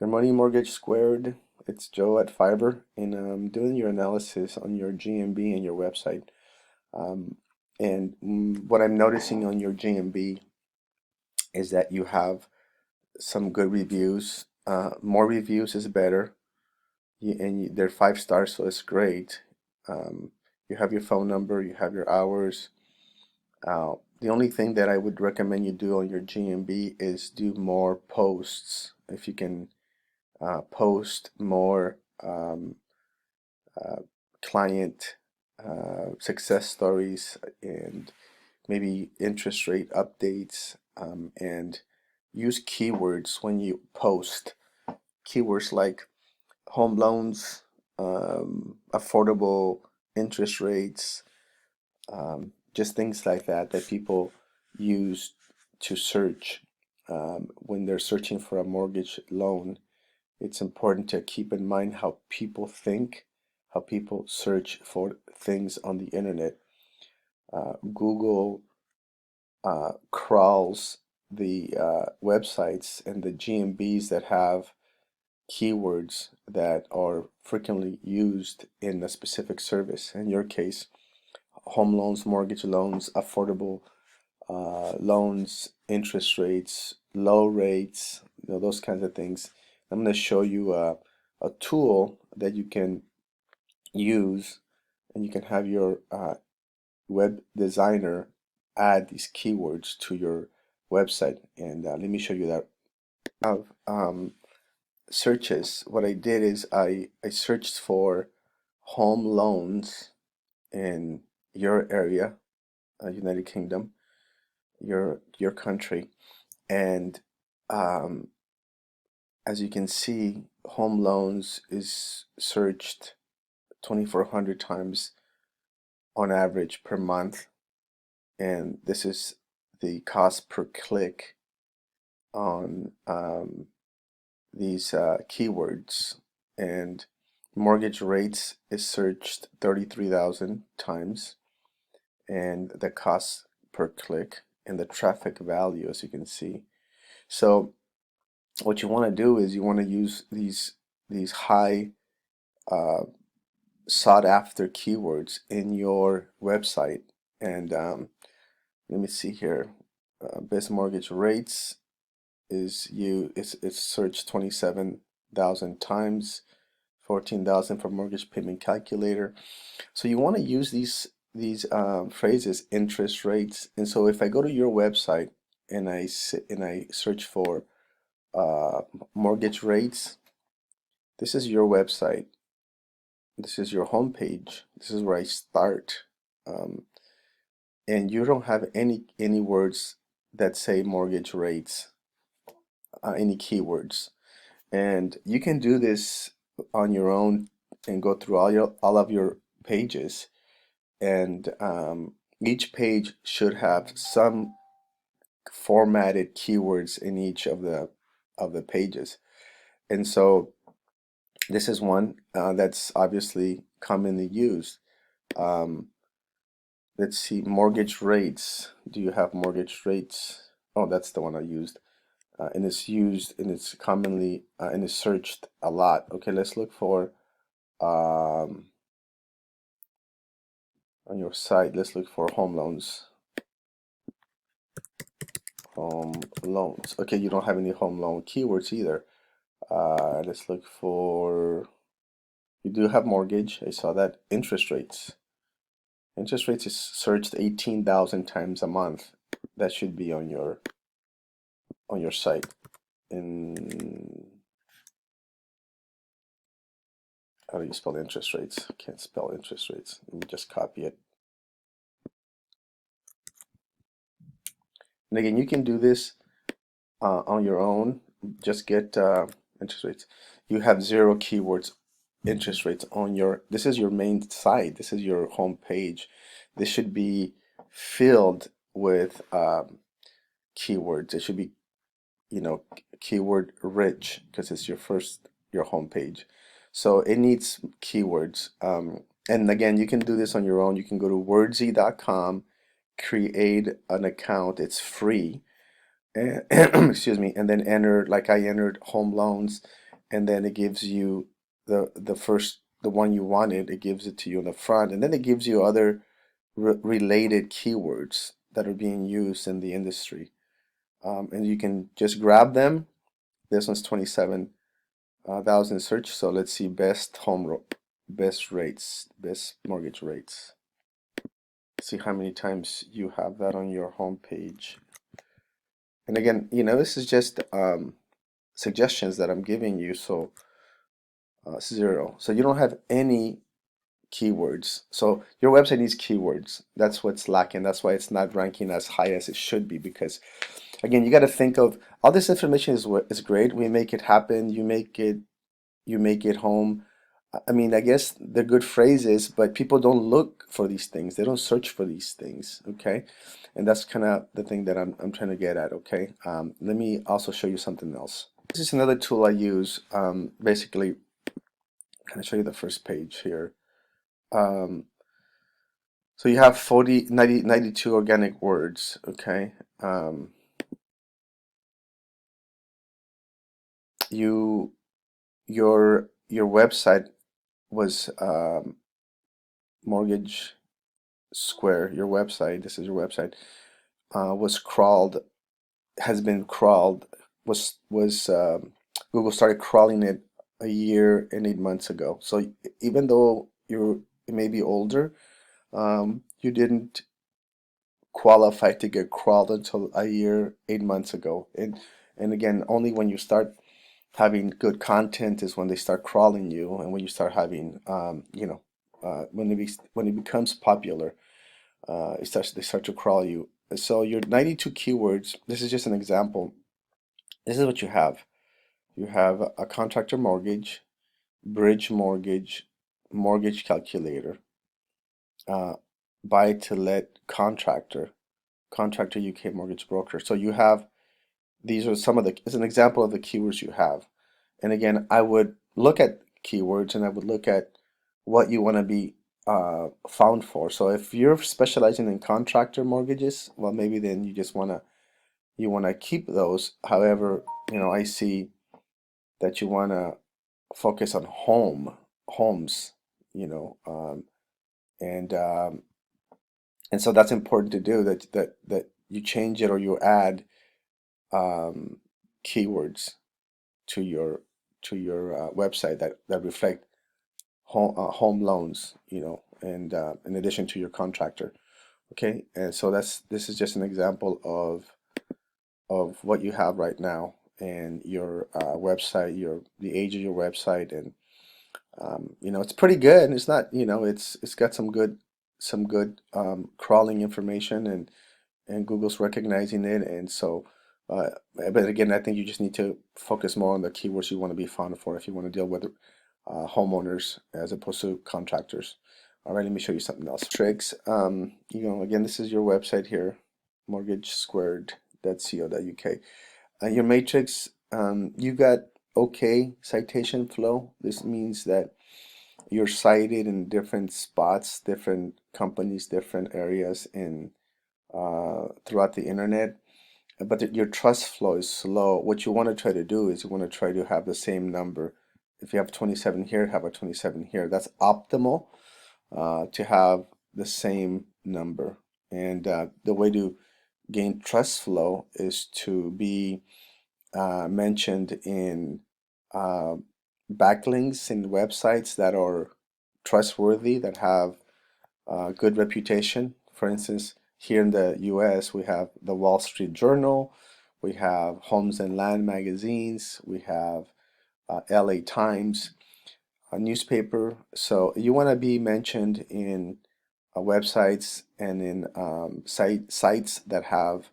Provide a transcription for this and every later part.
Good morning, Mortgage Squared. It's Joe at Fiverr, and I'm doing your analysis on your GMB and your website. Um, and what I'm noticing on your GMB is that you have some good reviews. More reviews is better, they're 5 stars, so it's great. You have your phone number, you have your hours. The only thing that I would recommend you do on your GMB is do more posts. If you can post more uh, client success stories and maybe interest rate updates, and use keywords when you post. Keywords like home loans, affordable interest rates, just things like that people use to search when they're searching for a mortgage loan. It's important to keep in mind how people think, how people search for things on the internet. Google crawls the websites and the GMBs that have keywords that are frequently used in a specific service. In your case, home loans, mortgage loans, affordable loans, interest rates, low rates, those kinds of things. I'm going to show you a tool that you can use, and you can have your web designer add these keywords to your website. And let me show you that. Of searches, what I did is I searched for home loans in your area, United Kingdom, your country, and um, as you can see, home loans is searched 2,400 times on average per month, and this is the cost per click on these keywords. And mortgage rates is searched 33,000 times, and the cost per click and the traffic value, as you can see. So what you want to do is you want to use these high uh, sought after keywords in your website. And let me see here. Best mortgage rates it's searched 27,000 times, 14,000 for mortgage payment calculator. So you want to use these phrases, interest rates. And so if I go to your website and I search for uh, mortgage rates, this is your website. This is your homepage. This is where I start. Um, and you don't have any words that say mortgage rates, any keywords. And you can do this on your own and go through all of your pages. And each page should have some formatted keywords in each of the pages. And so this is one that's obviously commonly used. Um, let's see, mortgage rates. Do you have mortgage rates? Oh, that's the one I used. And it's used and it's commonly and it's searched a lot. Okay, let's look for um, on your site. Let's look for home loans. Home loans. Okay, you don't have any home loan keywords either. Let's look for. You do have mortgage. I saw that. Interest rates. Interest rates is searched 18,000 times a month. That should be on your site. In how do you spell interest rates? Can't spell interest rates. Let me just copy it. And again, you can do this on your own. Just get interest rates. You have zero keywords interest rates on your. This is your main site. This is your home page. This should be filled with keywords. It should be, keyword rich because it's your home page. So it needs keywords. And again, you can do this on your own. You can go to wordsy.com, create an account. It's free. And excuse me, and then enter, like I entered home loans, and then it gives you the one you wanted. It gives it to you in the front, and then it gives you other related keywords that are being used in the industry, and you can just grab them. This one's 27,000 search. So let's see best rates, best mortgage rates. See how many times you have that on your home page. And again, this is just suggestions that I'm giving you. So 0. So you don't have any keywords. So your website needs keywords. That's what's lacking. That's why it's not ranking as high as it should be. Because again, you got to think of all this information is great. We make it happen. You make it home. I mean, I guess they're good phrases, but people don't look for these things. They don't search for these things, okay? And that's kind of the thing that I'm trying to get at, okay? Let me also show you something else. This is another tool I use. Basically, kind of show you the first page here. So you have 92 organic words, okay? Your website was Mortgage Square. Your website, this is your website, was crawled, has been crawled, was Google started crawling it a year and 8 months ago. So even though you may be older, you didn't qualify to get crawled until a year, 8 months ago. And again, only when you start having good content is when they start crawling you, and when you start having, when it becomes popular, they start to crawl you. So your 92 keywords. This is just an example. This is what you have. You have a contractor mortgage, bridge mortgage, mortgage calculator, uh, buy to let contractor, contractor UK mortgage broker. So you have, these are some of the, it's an example of the keywords you have. And again, I would look at keywords and I would look at what you want to be found for. So if you're specializing in contractor mortgages, well, maybe then you want to keep those. However, I see that you want to focus on homes, you know, and um, and so that's important to do. That you change it or you add um, keywords to your website that reflect home loans, and in addition to your contractor. Okay, and so this is just an example of what you have right now and your website, the age of your website, and it's pretty good. It's not, it's got some good crawling information, and Google's recognizing it, and so. Uh, but again, I think you just need to focus more on the keywords you want to be found for if you want to deal with homeowners as opposed to contractors. All right, let me show you something else. Tricks. Again, this is your website here, mortgagesquared.co.uk. Your matrix, you got okay citation flow. This means that you're cited in different spots, different companies, different areas in throughout the internet, but your trust flow is slow. What you want to try to do is you want to try to have the same number. If you have 27 here, have a 27 here. That's optimal, to have the same number. And the way to gain trust flow is to be mentioned in uh, backlinks in websites that are trustworthy, that have good reputation. For instance, here in the US, we have the Wall Street Journal, we have Homes and Land magazines, we have LA Times, a newspaper. So you want to be mentioned in websites and in sites that have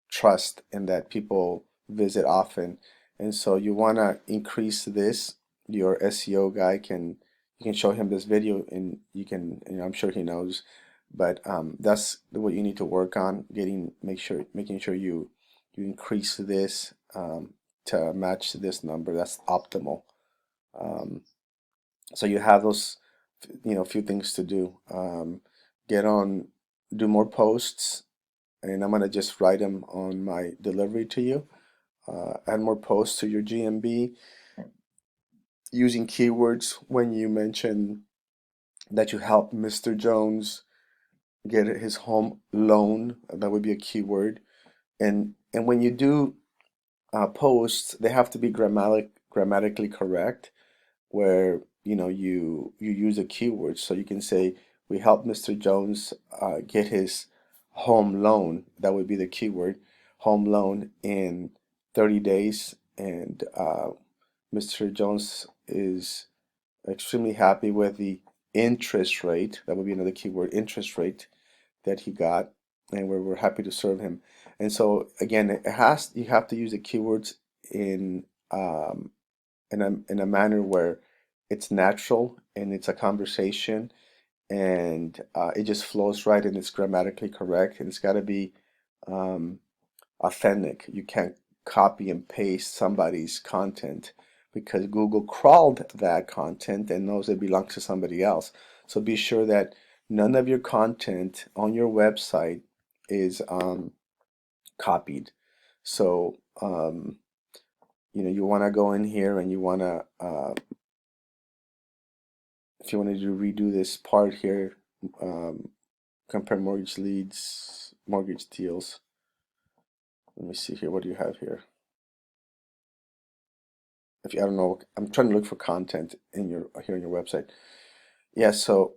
trust and that people visit often. And so you want to increase this. Your SEO guy you can show him this video, and I'm sure he knows, but that's what you need to work on, making sure you increase this to match this number. That's optimal. Um, so you have those, few things to do. Get on, do more posts, and I'm gonna just write them on my delivery to you. Add more posts to your GMB. using keywords when you mention that you help Mr. Jones get his home loan. That would be a keyword. And when you do posts, they have to be grammatically correct, where you use a keyword. So you can say, we help Mr. Jones get his home loan. That would be the keyword, home loan, in 30 days. And Mr. Jones is extremely happy with the interest rate. That would be another keyword, interest rate, that he got, and we're happy to serve him. And so again, you have to use the keywords in um, in a manner where it's natural and it's a conversation, and it just flows right and it's grammatically correct, and it's got to be um, authentic. You can't copy and paste somebody's content, because Google crawled that content and knows it belongs to somebody else. So be sure that none of your content on your website is copied. So you want to go in here and you want to if you want to redo this part here, um, compare mortgage leads, mortgage deals. Let me see here. What do you have here? If you, I don't know, I'm trying to look for content in your here on your website. Yeah, so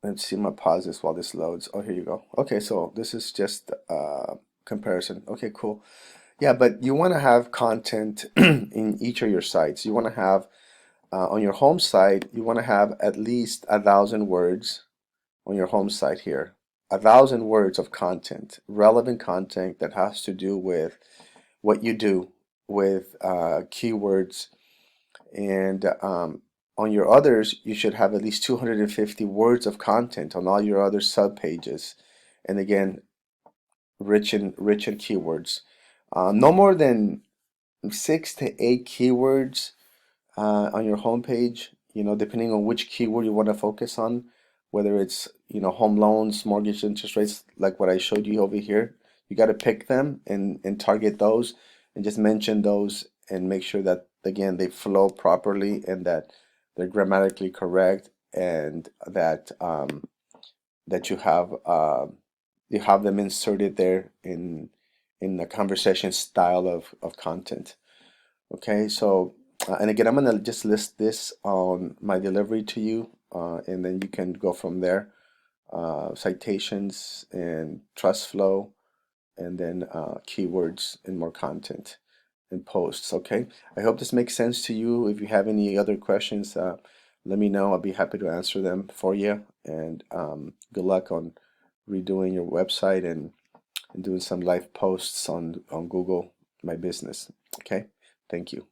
let's see. I'm gonna pause this while this loads. Oh, here you go. Okay, so this is just comparison. Okay, cool. Yeah, but you want to have content in each of your sites. You want to have on your home site, you want to have at least 1,000 words on your home site here. 1,000 words of content, relevant content that has to do with what you do, with keywords. And on your others, you should have at least 250 words of content on all your other sub pages. And again, rich in keywords. No more than 6 to 8 keywords on your homepage, depending on which keyword you want to focus on, whether it's, home loans, mortgage interest rates, like what I showed you over here. You got to pick them and target those and just mention those and make sure that, again, they flow properly and that they're grammatically correct, and that you have them inserted there in the conversation style of content. Okay, so and again, I'm gonna just list this on my delivery to you, and then you can go from there. Citations and trust flow, and then keywords and more content and posts. Okay, I hope this makes sense to you. If you have any other questions, let me know. I'll be happy to answer them for you. And good luck on redoing your website and doing some live posts on Google My Business. Okay, thank you.